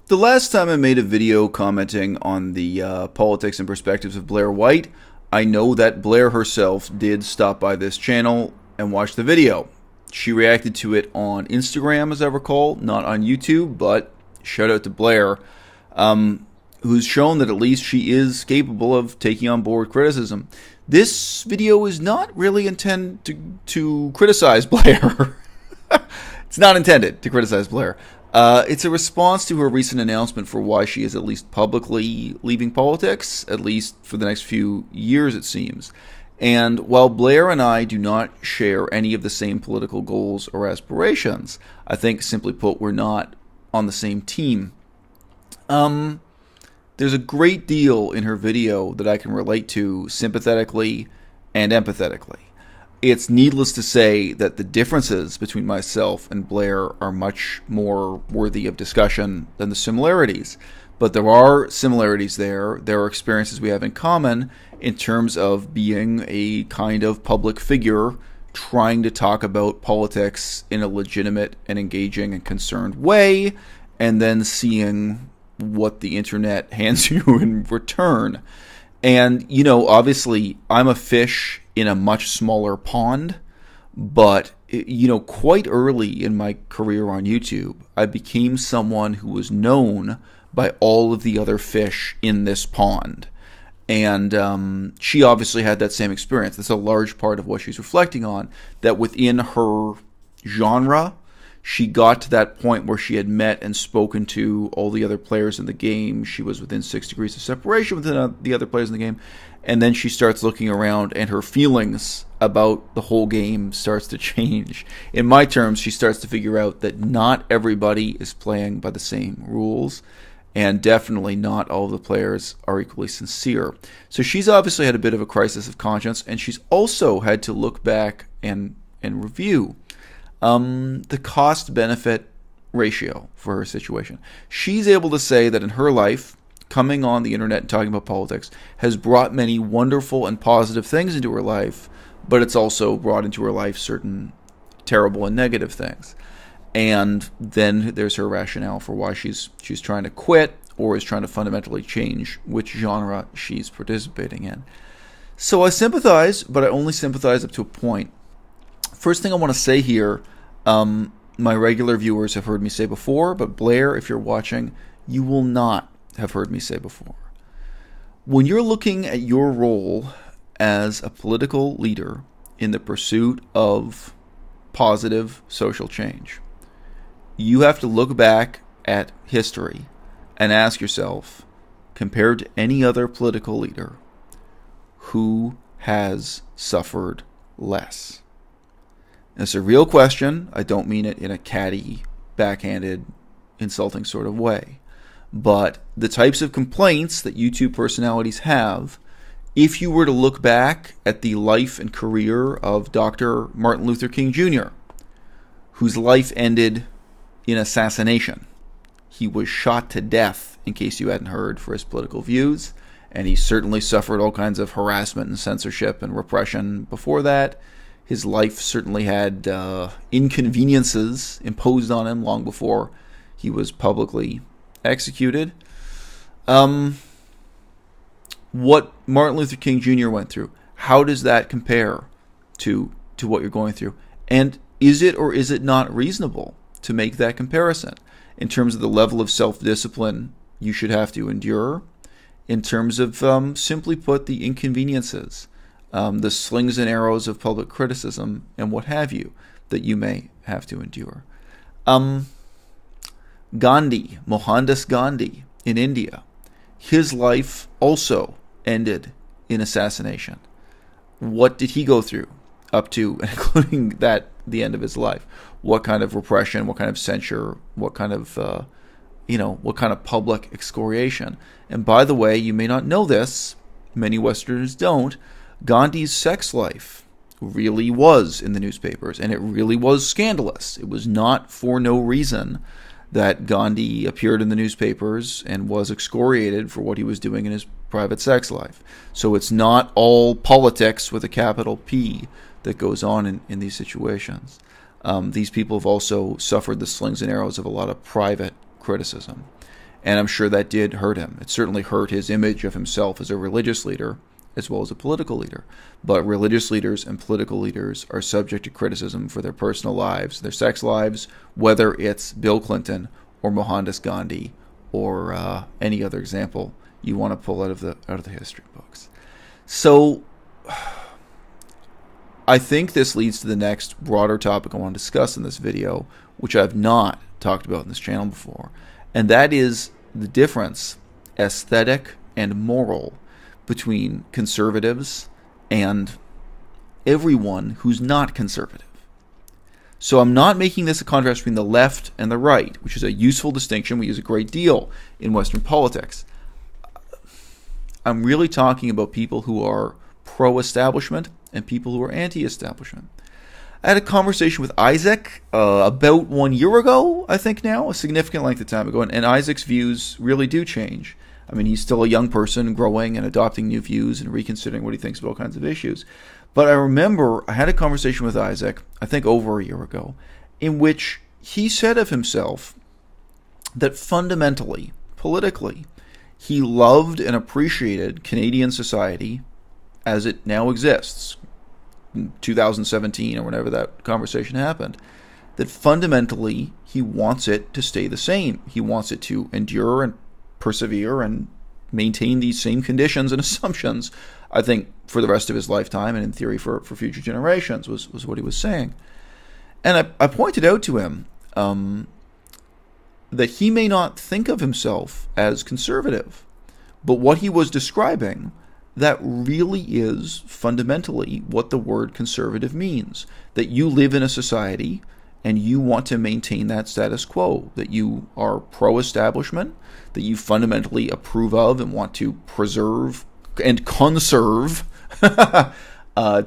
The last time I made a video commenting on the politics and perspectives of Blaire White, I know that Blaire herself did stop by this channel and watch the video. She reacted to it on Instagram, as I recall, not on YouTube, but shout out to Blaire, who's shown that at least she is capable of taking on board criticism. This video is not really intended to criticize Blaire. It's not intended to criticize Blaire. It's a response to her recent announcement for why she is at least publicly leaving politics, at least for the next few years, it seems. And while Blaire and I do not share any of the same political goals or aspirations, I think, simply put, we're not on the same team. There's a great deal in her video that I can relate to sympathetically and empathetically. It's needless to say that the differences between myself and Blaire are much more worthy of discussion than the similarities. But there are similarities there. There are experiences we have in common in terms of being a kind of public figure trying to talk about politics in a legitimate and engaging and concerned way, and then seeing what the internet hands you in return. And, you know, obviously, I'm a fish in a much smaller pond, but, you know, quite early in my career on YouTube, I became someone who was known by all of the other fish in this pond. And she obviously had that same experience. That's a large part of what she's reflecting on, that within her genre, she got to that point where she had met and spoken to all the other players in the game. She was within 6 degrees of separation with the other players in the game. And then she starts looking around, and her feelings about the whole game starts to change. In my terms, she starts to figure out that not everybody is playing by the same rules, and definitely not all of the players are equally sincere. So she's obviously had a bit of a crisis of conscience, and she's also had to look back and review the cost-benefit ratio for her situation. She's able to say that in her life, coming on the internet and talking about politics has brought many wonderful and positive things into her life, but it's also brought into her life certain terrible and negative things. And then there's her rationale for why she's trying to quit or is trying to fundamentally change which genre she's participating in. So I sympathize, but I only sympathize up to a point. First thing I want to say here, my regular viewers have heard me say before, but Blaire, if you're watching, you will not have heard me say before. When you're looking at your role as a political leader in the pursuit of positive social change, you have to look back at history and ask yourself, compared to any other political leader, who has suffered less? And it's a real question. I don't mean it in a catty, backhanded, insulting sort of way. But the types of complaints that YouTube personalities have, if you were to look back at the life and career of Dr. Martin Luther King Jr., whose life ended in assassination. He was shot to death, in case you hadn't heard, for his political views, and he certainly suffered all kinds of harassment and censorship and repression before that. His life certainly had inconveniences imposed on him long before he was publicly executed. What Martin Luther King Jr. went through, how does that compare to what you're going through? And is it or is it not reasonable to make that comparison in terms of the level of self-discipline you should have to endure, in terms of, simply put, the inconveniences, the slings and arrows of public criticism and what have you that you may have to endure? Gandhi, Mohandas Gandhi in India, his life also ended in assassination. What did he go through up to, including the end of his life? What kind of repression, what kind of censure, what kind of public excoriation? And by the way, you may not know this, many Westerners don't, Gandhi's sex life really was in the newspapers, and it really was scandalous. It was not for no reason that Gandhi appeared in the newspapers and was excoriated for what he was doing in his private sex life. So it's not all politics with a capital P that goes on in these situations. These people have also suffered the slings and arrows of a lot of private criticism. And I'm sure that did hurt him. It certainly hurt his image of himself as a religious leader as well as a political leader. But religious leaders and political leaders are subject to criticism for their personal lives, their sex lives, whether it's Bill Clinton or Mohandas Gandhi or any other example you want to pull out of the history books. So I think this leads to the next broader topic I want to discuss in this video, which I've not talked about in this channel before, and that is the difference, aesthetic and moral, between conservatives and everyone who's not conservative. So I'm not making this a contrast between the left and the right, which is a useful distinction we use a great deal in Western politics. I'm really talking about people who are pro-establishment and people who are anti-establishment. I had a conversation with Isaac about 1 year ago, I think now, a significant length of time ago, and Isaac's views really do change. I mean, he's still a young person growing and adopting new views and reconsidering what he thinks about all kinds of issues. But I remember I had a conversation with Isaac, I think over a year ago, in which he said of himself that fundamentally, politically, he loved and appreciated Canadian society as it now exists, in 2017 or whenever that conversation happened, that fundamentally he wants it to stay the same. He wants it to endure and persevere and maintain these same conditions and assumptions, I think, for the rest of his lifetime and in theory for future generations was what he was saying. And I pointed out to him that he may not think of himself as conservative, but what he was describing, that really is fundamentally what the word conservative means, that you live in a society and you want to maintain that status quo, that you are pro-establishment, that you fundamentally approve of and want to preserve and conserve, to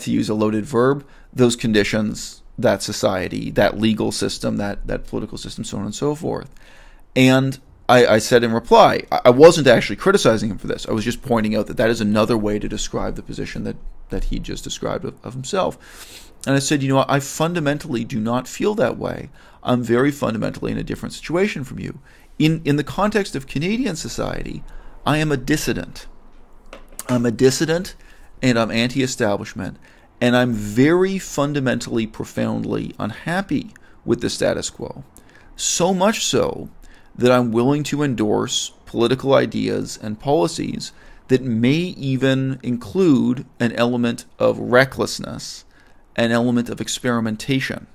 use a loaded verb, those conditions, that society, that legal system, that political system, so on and so forth. And I said in reply, I wasn't actually criticizing him for this. I was just pointing out that is another way to describe the position that he just described of himself. And I said, I fundamentally do not feel that way. I'm very fundamentally in a different situation from you. In the context of Canadian society, I am a dissident. I'm a dissident and I'm anti-establishment. And I'm very fundamentally, profoundly unhappy with the status quo. So much so that I'm willing to endorse political ideas and policies that may even include an element of recklessness, an element of experimentation,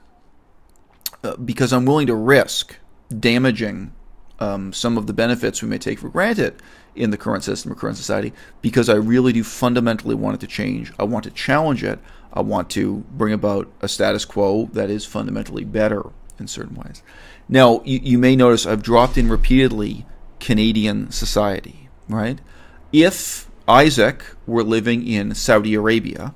because I'm willing to risk damaging some of the benefits we may take for granted in the current system or current society, because I really do fundamentally want it to change. I want to challenge it. I want to bring about a status quo that is fundamentally better in certain ways. Now, you may notice I've dropped in repeatedly Canadian society, right? If Isaac were living in Saudi Arabia,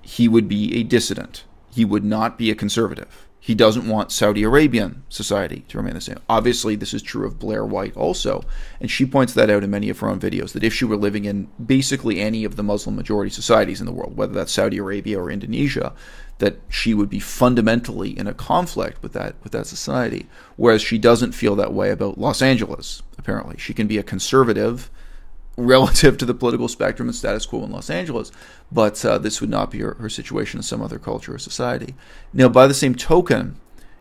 he would be a dissident. He would not be a conservative. He doesn't want Saudi Arabian society to remain the same. Obviously, this is true of Blaire White also, and she points that out in many of her own videos, that if she were living in basically any of the Muslim majority societies in the world, whether that's Saudi Arabia or Indonesia, that she would be fundamentally in a conflict with that society, whereas she doesn't feel that way about Los Angeles, apparently. She can be a conservative relative to the political spectrum and status quo in Los Angeles, but this would not be her situation in some other culture or society. Now, by the same token,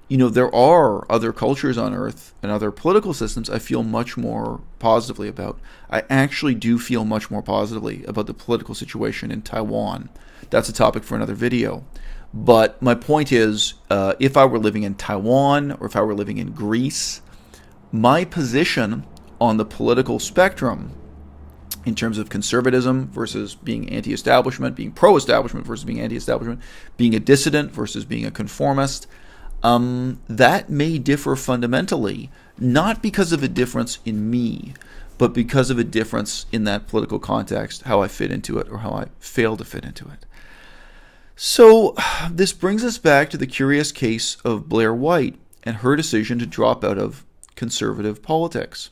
there are other cultures on Earth and other political systems I feel much more positively about. I actually do feel much more positively about the political situation in Taiwan. That's a topic for another video. But my point is, if I were living in Taiwan or if I were living in Greece, my position on the political spectrum in terms of conservatism versus being anti-establishment, being pro-establishment versus being anti-establishment, being a dissident versus being a conformist, that may differ fundamentally, not because of a difference in me, but because of a difference in that political context, how I fit into it or how I fail to fit into it. So this brings us back to the curious case of Blaire White and her decision to drop out of conservative politics.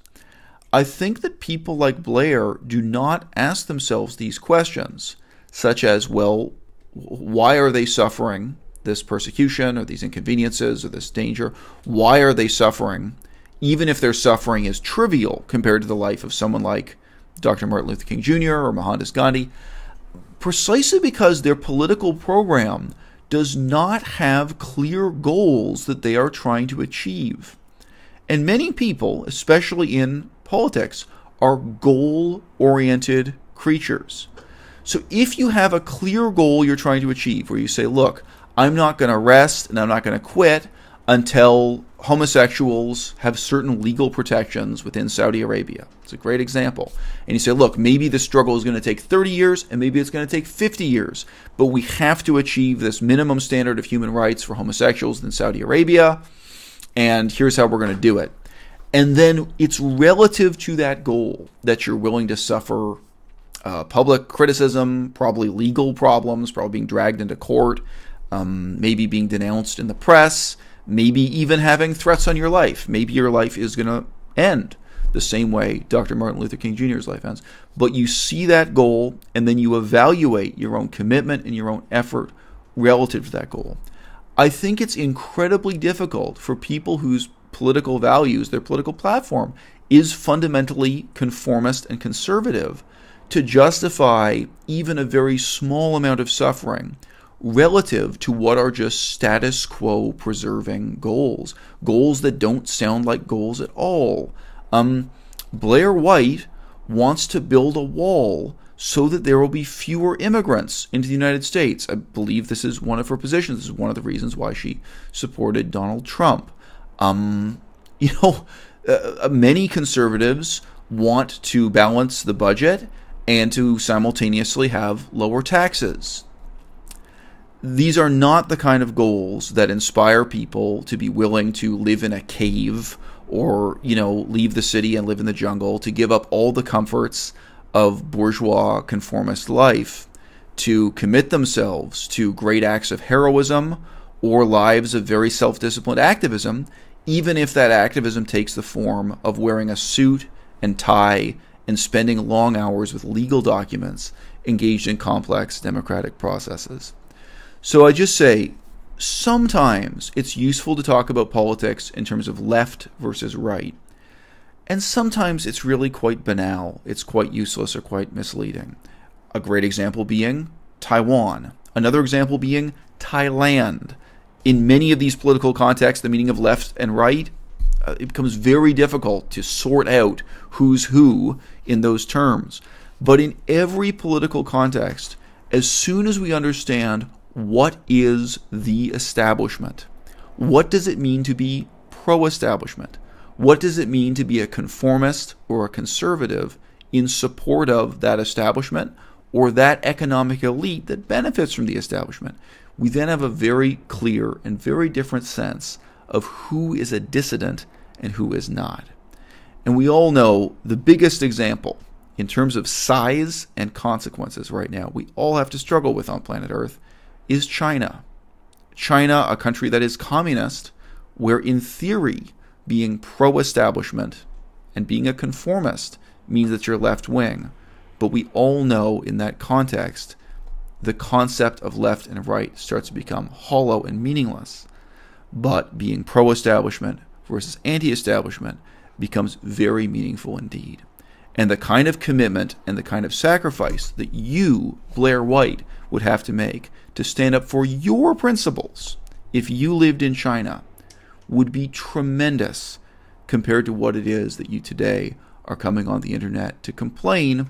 I think that people like Blaire do not ask themselves these questions, such as, well, why are they suffering this persecution or these inconveniences or this danger? Why are they suffering even if their suffering is trivial compared to the life of someone like Dr. Martin Luther King Jr. or Mohandas Gandhi, precisely because their political program does not have clear goals that they are trying to achieve. And many people, especially in politics, are goal-oriented creatures. So if you have a clear goal you're trying to achieve, where you say, look, I'm not going to rest and I'm not going to quit until homosexuals have certain legal protections within Saudi Arabia. It's a great example. And you say, look, maybe the struggle is going to take 30 years and maybe it's going to take 50 years, but we have to achieve this minimum standard of human rights for homosexuals in Saudi Arabia, and here's how we're going to do it. And then it's relative to that goal that you're willing to suffer public criticism, probably legal problems, probably being dragged into court, maybe being denounced in the press, maybe even having threats on your life. Maybe your life is going to end the same way Dr. Martin Luther King Jr.'s life ends. But you see that goal, and then you evaluate your own commitment and your own effort relative to that goal. I think it's incredibly difficult for people whose political values, their political platform, is fundamentally conformist and conservative to justify even a very small amount of suffering relative to what are just status quo preserving goals that don't sound like goals at all. Blaire White wants to build a wall so that there will be fewer immigrants into the United States. I believe this is one of her positions. This is one of the reasons why she supported Donald Trump. Many conservatives want to balance the budget and to simultaneously have lower taxes. These are not the kind of goals that inspire people to be willing to live in a cave or, leave the city and live in the jungle, to give up all the comforts of bourgeois conformist life, to commit themselves to great acts of heroism or lives of very self-disciplined activism, even if that activism takes the form of wearing a suit and tie and spending long hours with legal documents engaged in complex democratic processes. So I just say, sometimes it's useful to talk about politics in terms of left versus right. And sometimes it's really quite banal. It's quite useless or quite misleading. A great example being Taiwan. Another example being Thailand. In many of these political contexts, the meaning of left and right, it becomes very difficult to sort out who's who in those terms. But in every political context, as soon as we understand what is the establishment, what does it mean to be pro-establishment, what does it mean to be a conformist or a conservative in support of that establishment or that economic elite that benefits from the establishment, we then have a very clear and very different sense of who is a dissident and who is not. And we all know the biggest example in terms of size and consequences right now we all have to struggle with on planet Earth is China. China, a country that is communist, where in theory being pro-establishment and being a conformist means that you're left-wing. But we all know in that context the concept of left and right starts to become hollow and meaningless. But being pro-establishment versus anti-establishment becomes very meaningful indeed. And the kind of commitment and the kind of sacrifice that you, Blaire White, would have to make to stand up for your principles if you lived in China would be tremendous compared to what it is that you today are coming on the internet to complain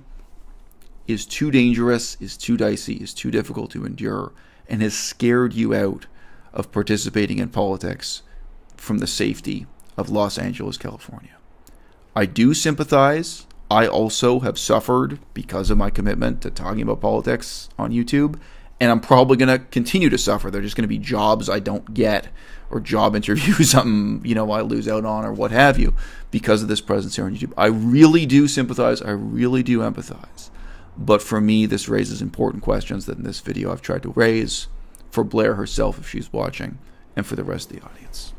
is too dangerous, is too dicey, is too difficult to endure, and has scared you out of participating in politics from the safety of Los Angeles, California. I do sympathize. I also have suffered because of my commitment to talking about politics on YouTube, and I'm probably going to continue to suffer. There are just going to be jobs I don't get or job interviews I lose out on or what have you because of this presence here on YouTube. I really do sympathize. I really do empathize. But for me, this raises important questions that in this video I've tried to raise for Blaire herself if she's watching and for the rest of the audience.